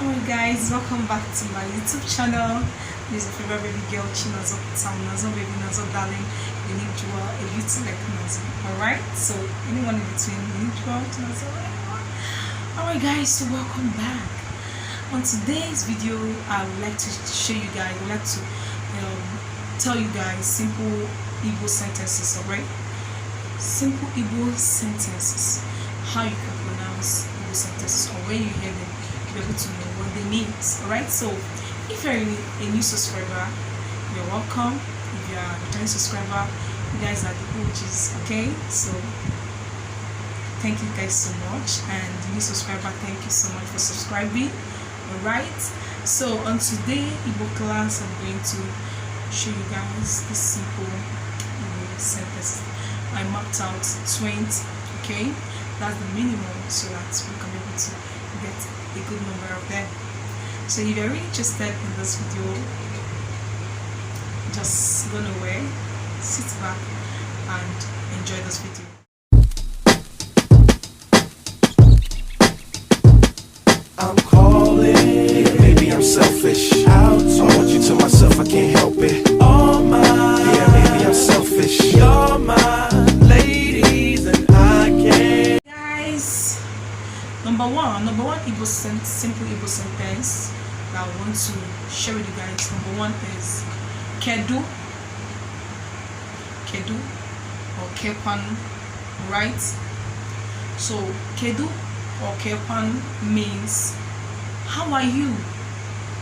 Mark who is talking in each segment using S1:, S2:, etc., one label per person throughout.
S1: Alright guys, welcome back to my YouTube channel. This is your favorite baby girl, Nazom, Nazom baby, Nazom darling. You need to a beauty like Nazom. Alright, so anyone in between, you need to Nazom. Alright guys, so welcome back. On today's video, I would like to show you guys, I would like to tell you guys simple Igbo sentences, alright? Simple Igbo sentences. How you can pronounce Igbo sentences, or when you hear them, be able to know what they mean. Alright, so if you're a new subscriber, you're welcome. If you're a returning subscriber, you guys are the OGs. Okay, so thank you guys so much, and the new subscriber, thank you so much for subscribing. Alright, so on today Igbo class, I'm going to show you guys this simple Igbo sentence. I marked out 20. Okay, that's the minimum, so that we can be able to get a good number of them. So if you're really interested in this video, just go nowhere, sit back and enjoy this video.
S2: I'm calling, maybe I'm selfish. I want you to myself, I can't help it. All mine, yeah, maybe I'm selfish. You're my ladies and I can't.
S1: Guys, number one Igbo simple Igbo sentence that I want to share with you guys. Number one is kedu or kepanu, right? So kedu or kepanu means how are you?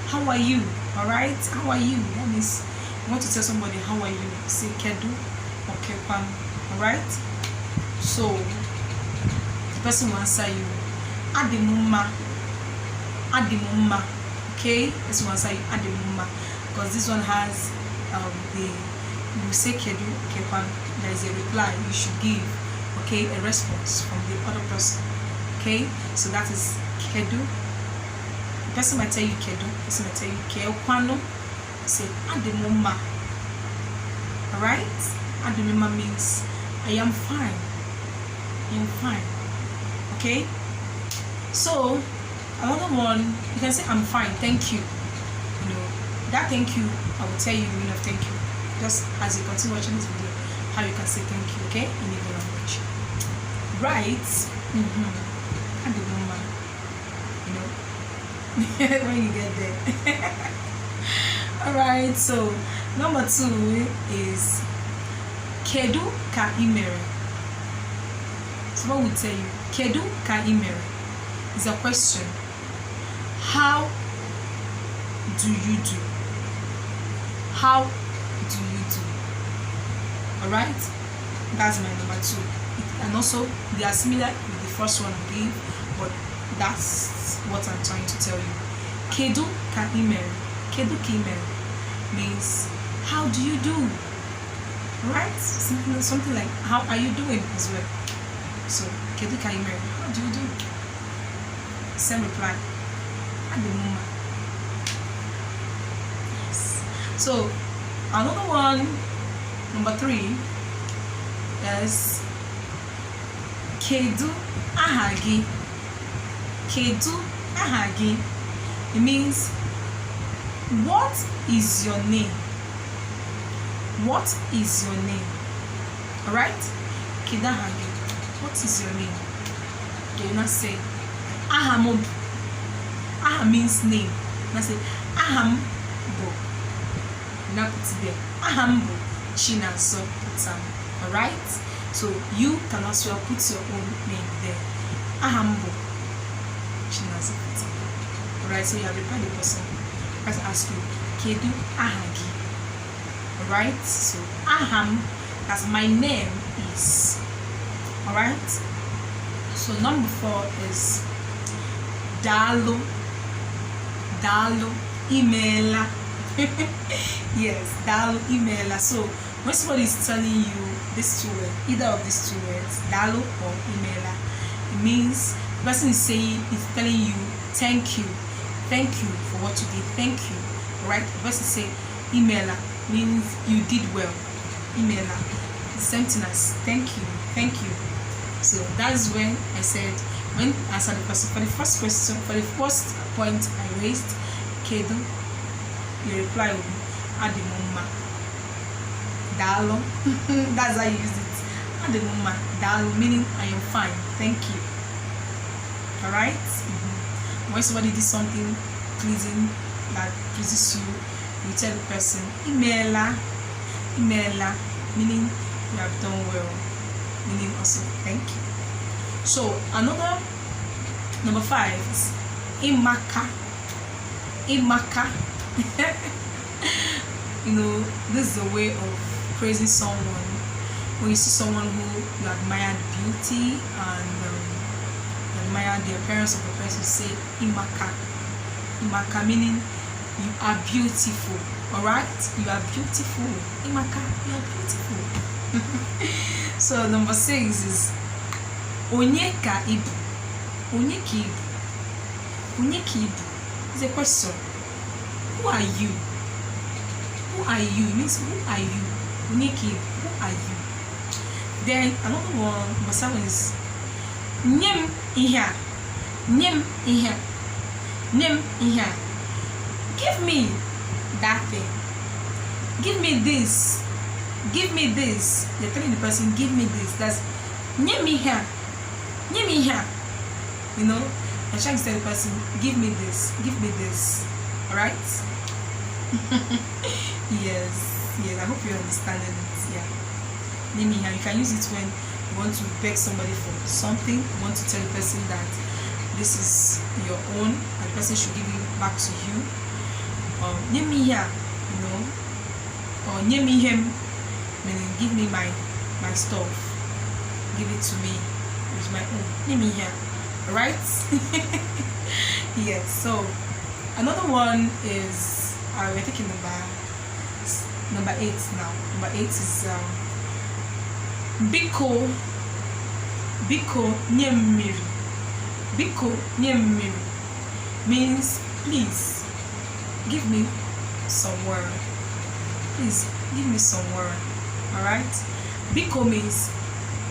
S1: How are you? Alright? How are you? That means you want to tell somebody how are you, say kedu or kepanu. Alright? So the person will answer you adimuma. Okay, this one answer you adimuma, because this one has you say kedu kepan, there is a reply you should give, okay, a response from the other person. Okay, so that is kedu. The person might tell you kedu, the person might tell you kekwano, say adimuma. Alright, adimuma means I am fine. I am fine. Okay, so another one, you can say I'm fine, thank you. You know, that thank you, I will tell you the meaning of thank you just as you continue watching this video, how you can say thank you, okay, in Igbo language. Right? And the woman, you know, when you get there. Alright, so number two is kedu ka imere. Someone will tell you kedu ka imere is a question. How do you do? How do you do? Alright, that's my number two. And also they are similar with the first one I gave, but that's what I'm trying to tell you. Kedu ka imere. Kedu ka imere means how do you do? Right? Something like how are you doing as well. So kedu ka imere, how do you do? Same reply. Adimuma. Yes. So another one, number three, is kedu ahagi. Kedu ahagi. It means what is your name? What is your name? Alright? Kedu ahagi. What is your name? You not say Aham. Aham means name. Now say Aham bo. Now put it there. Aham bo Chinazo Putam. Alright? So you can also put your own name there. Aham bo Chinazo Putam. Alright, so you have replied the person. I ask you, Kedu ahagi. Alright? So Aham, as my name is. Alright? So number four is Dalu Imela. Yes, Dalu Imela. So when somebody is telling you these two words, either of these two words, Dalu or Imela, it means the person is telling you thank you for what you did, thank you. Alright, the person say Imela means you did well. Imela, the same thing as thank you. So that's when I said when I answer the question for the first question, for the first point I raised, kedu, your reply will be adimumma. Dalo. That's how you use it. Adimumma. Dalo, meaning I am fine. Thank you. Alright? When somebody did something pleasing that pleases you, you tell the person imela, meaning you have done well, meaning also thank you. So another number 5 is imaka. You know, this is a way of praising someone. When you see someone who you admire the beauty and admire the appearance of the person, say imaka. Imaka meaning you are beautiful. Alright? You are beautiful. Imaka, you are beautiful. So number 6 is onyeka ibu. Onyeka ibu. Onyeka ibu is a question. Who are you? Who are you? It means who are you? Onyeka ibu. Who are you? Then another one, number 7 is nyem ihe. Nyem ihe. Nyem ihe. Give me that thing. Give me this. Give me this. You're telling the person, give me this. That's nyem ihe. Nyem ihe. You know, you're trying to tell the person, give me this. Give me this. Alright? Yes. I hope you understand it. Yeah. Nyem ihe. You can use it when you want to beg somebody for something. You want to tell the person that this is your own and the person should give it back to you. Nyem ihe, you know, or nyem ihe, meaning give me my stuff, give it to me, it's my own. Nyem ihe, right? Yes. So another one is we're taking number 8 now. Number 8 is biko nye mmiri. Biko nye mmiri means please give me some water. Please give me some water. Alright? Biko means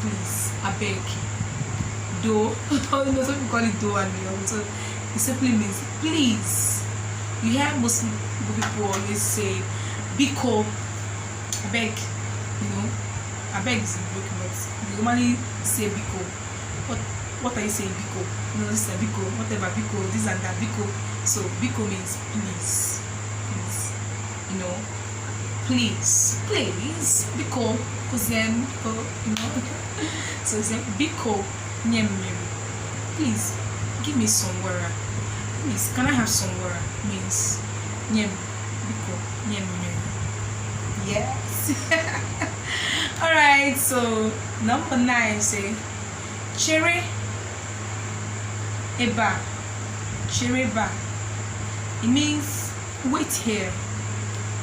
S1: please, I beg. Do. You know, some people call it do and so it simply means please. You hear most people always say biko, I beg. You know, I beg is broken, but you normally say biko. What are you saying, biko? You know, this is biko, whatever, biko, this and that, biko. So biko means please, you know, please, biko, cousin, you know. So it's like biko nyemmiri, please give me some water. Please, can I have some water? Means biko nyemmiri. Yes. All right. So number 9 say chere eba. It means wait here,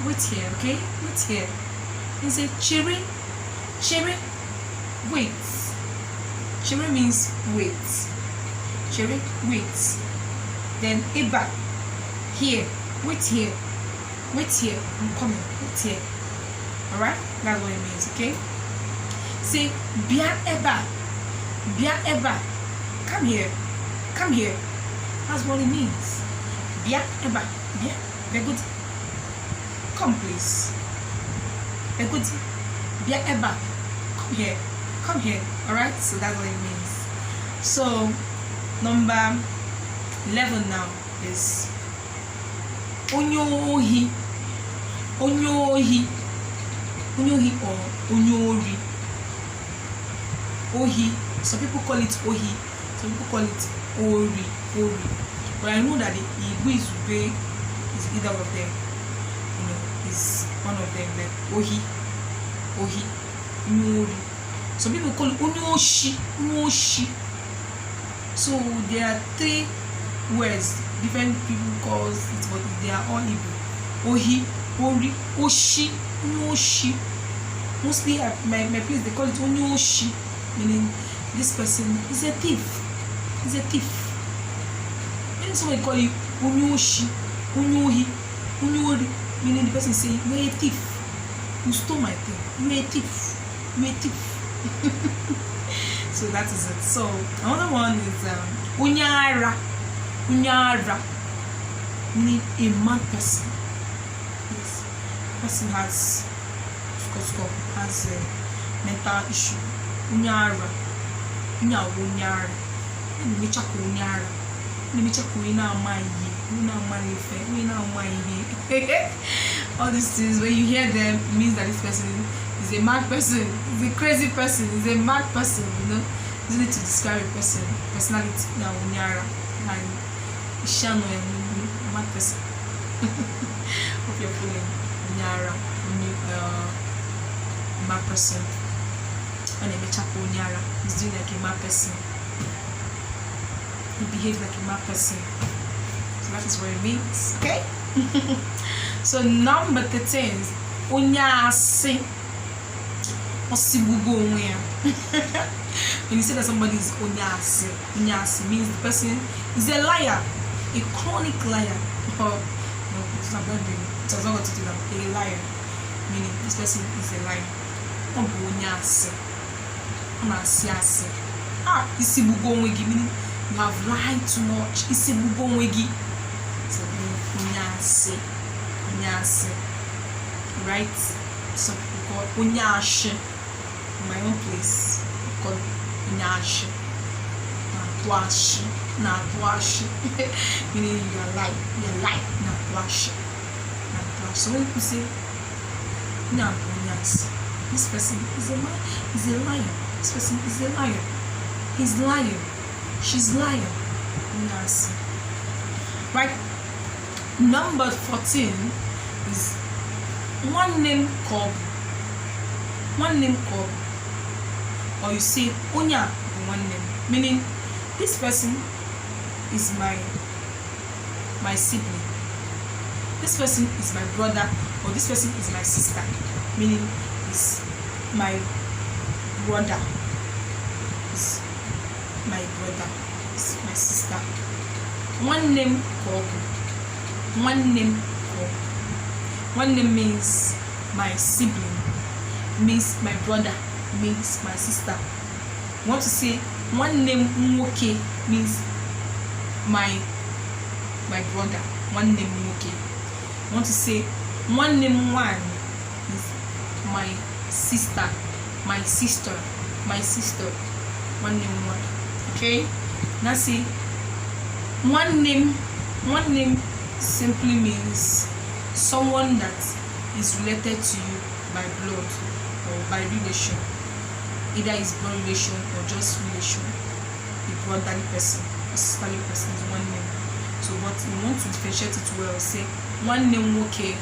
S1: okay? Wait here. It says chere, wait. Chere means wait. Chere, wait. Then eba, here, wait here. I'm coming. Wait here. Alright? That's what it means, okay? Say bia eba. Come here. That's what it means. Bia eba. Bia. Very good. Come please. Very good. Bia eba. Come here. Alright? So that's what it means. So number 11 now is onyohi or onyori. Ohi. Some people call it ohi. Some people call it ori. But I know that the Igbo is either of them. You know, is one of them. Like ohi, onyori. Some people call it onyoshi. So there are 3 words different people call it, but they are all Igbo. Ohi, ori, oshi, onyoshi. Mostly at my place they call it onyoshi, meaning this person is a thief. When somebody call you onyoshi, onyohi, onyori, meaning the person say you are a thief. You stole my thing. You are a thief. So that is it. So another one is unyara. Unyara meaning a mad person. Yes, person has a mental issue. Unyara, unyara. Unyara. All these things, when you hear them, it means that this person is a mad person, is a crazy person, is a mad person, you know. You need to describe a person, personality, now unyara, and ishano a mad person. Hope you're feeling unyara, mad person. And a mechapo unyara, he's doing like a mad person. He behaves like a mad person. So that is what it means. Okay? So number 13 is unyasi. Osibugo onwe. When you say that somebody is unyasi, unyasi means the person is a liar, a chronic liar. Or no, it's not going to be. It has not got to do that. A liar, meaning this person is a liar. Unyasi. Unyasi. Isibugo onwe meaning you have lied too much. Isibugo onwe. So unyasi. Unyasi. Right? Some people call it unyashi. In my own place, we call it unyashi. Natwashi. Meaning you are lying. You are lying. Natwashi. So when people say unyasi, this person is a liar. Is a liar. This person is a liar. He's lying. She's lying. Unyasi. Right? Number 14 is one name called. Or you say unya one name, meaning this person is my sibling, this person is my brother, or this person is my sister, meaning is my brother, is my sister. One name called. One name means my sibling, means my brother, means my sister. I want to say one name Nwoke means my brother. One name Nwoke. I want to say one name One is my sister. One name One. Okay. Now see one name simply means someone that is related to you by blood or by relation. Either is blood relation or just relation. A brotherly person, a sisterly person is one name. So but you want to differentiate it well, say one name Nwoke.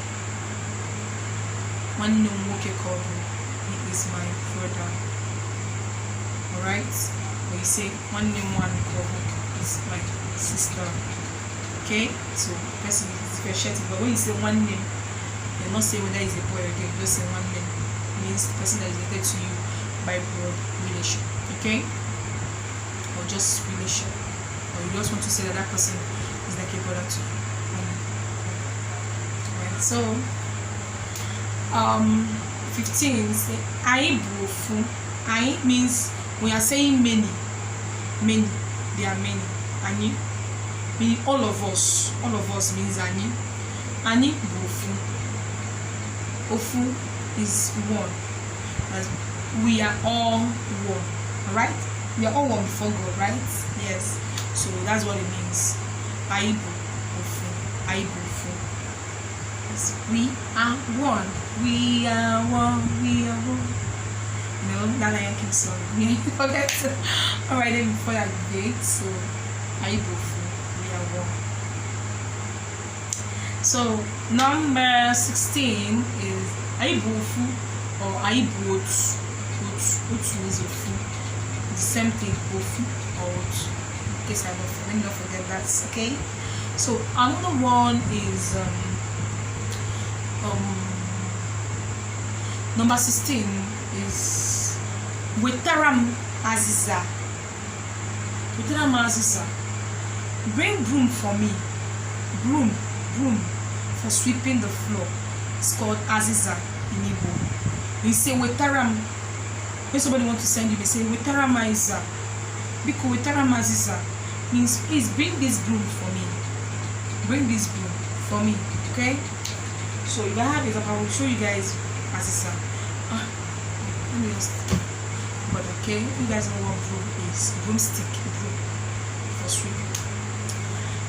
S1: One name Nwoke called me. He is my brother. Alright? Or you say one name One called me is my sister. Okay, so person is differentiated, but when you say one name, you're not saying whether it's a boy or a girl, you just say one name. It means the person that is related to you by blood relation, okay, or just relation, or you just want to say that that person is like a brother to you. Right, so 15 say aibufu. Ai means we are saying many, there are many. Ani meaning all of us means ani bofu. Ofu is one, as we are all one. Alright, we are all one before God, right? Yes, so that's what it means. Aibu ofu. Yes, we are one. We are one. You know that Lion King song. Okay, so alright, then before that date, so aibu ofu. So number 16 is aibufu or aibuotu. Otu is ofu. The same thing, ofu or otu. In case let me not forget that. Okay. So another one is number 16 is wetaram aziza. Bring broom for me. Broom for sweeping the floor. It's called aziza in Igbo. We say wetaram When somebody wants to send you, they say wetara maiza. Biko wetara maziza means please bring this broom for me. Bring this broom for me. Okay? So if I have it up, I will show you guys maziza. Let me just, but okay, you guys know what broom is. Broomstick, broom for sweeping.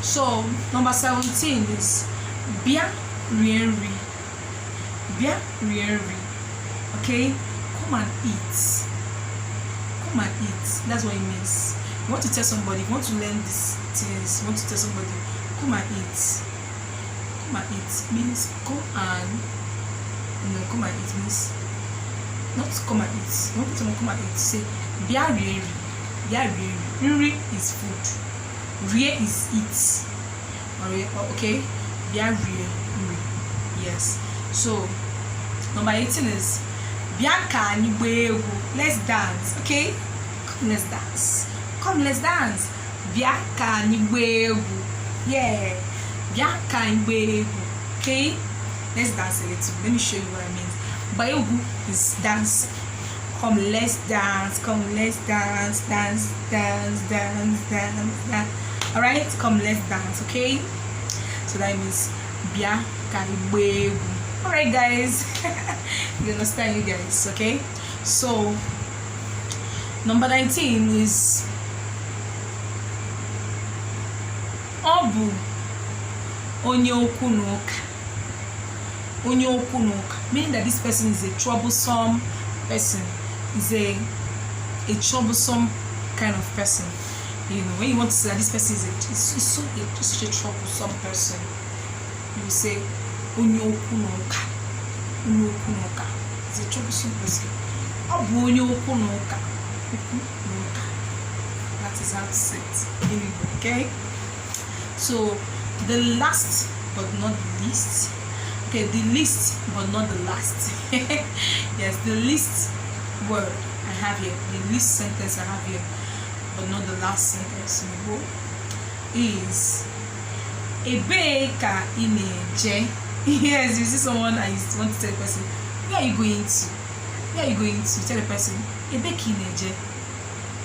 S1: So number 17 is bia rienri. Bia rienri. Okay, come and eat. Come and eat. That's what it means. You want to tell somebody, you want to learn these things, you want to tell somebody, come and eat. Come and eat means come and, come and eat means not come and eat. You want to tell someone come and eat, say bia rienri. Bia rienri. Rienri is food. Rie is eat. Okay, bia rienri. Yes. So number 18 is bianca nibu. Let's dance. Okay, come let's dance. Come let's dance. Bianca nibu. Yeah, bianca nibu. Okay, let's dance a little. Let me show you what I mean. Bayogu is dance. Come let's dance. Come let's dance. Dance, dance, dance, dance, dance. All right, come let's dance. Okay, so that means bianca nibu. Alright guys, you understand, you guys? Okay, so number 19 is obu onye okwu n'ụka. Onye okwu n'ụka, meaning that this person is a troublesome person, is a troublesome kind of person. You know, when you want to say that this person is such a troublesome person, you say onye okwu n'ụka. Onye okwu n'ụka is a troublesome person. Ọ bụ onye okwu n'ụka. Okwu n'ụka. That is how to say it in Igbo. Okay, so the last but not the least. Okay, the least but not the last. Yes, the least word I have here, the least sentence I have here, but not the last sentence in Igbo, is ebe ka ị na-eje. Yes, you see someone and you want to tell the person, where are you going to? Where are you going to? Tell the person, ebe ka ị na-eje.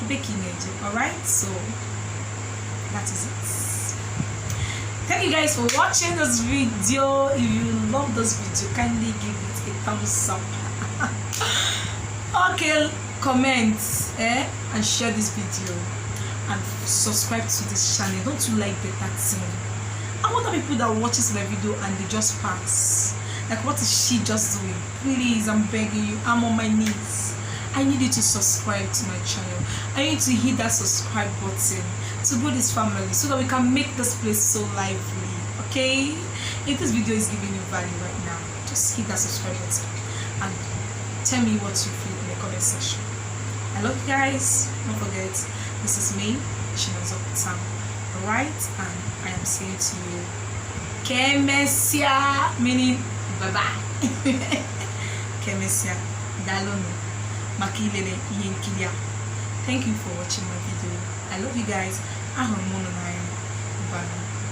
S1: Ebe ka ị na-eje. Alright, so that is it. Thank you guys for watching this video. If you love this video, kindly give it a thumbs up. Okay, comment and share this video and subscribe to this channel. Don't you like better thing? I want the people that watches my video and they just pass. Like, what is she just doing? Please, I'm begging you. I'm on my knees. I need you to subscribe to my channel. I need to hit that subscribe button to grow this family so that we can make this place so lively. Okay? If this video is giving you value right now, just hit that subscribe button and tell me what you feel in the comment section. I love you guys. Don't forget, this is me, Nazom. Alright, and I am saying to you, Kemesia, meaning bye bye. Kemesia, Dalono, Makilele, Yenkilia. Thank you for watching my video. I love you guys.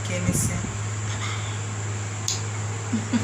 S1: Kemesia. Bye bye.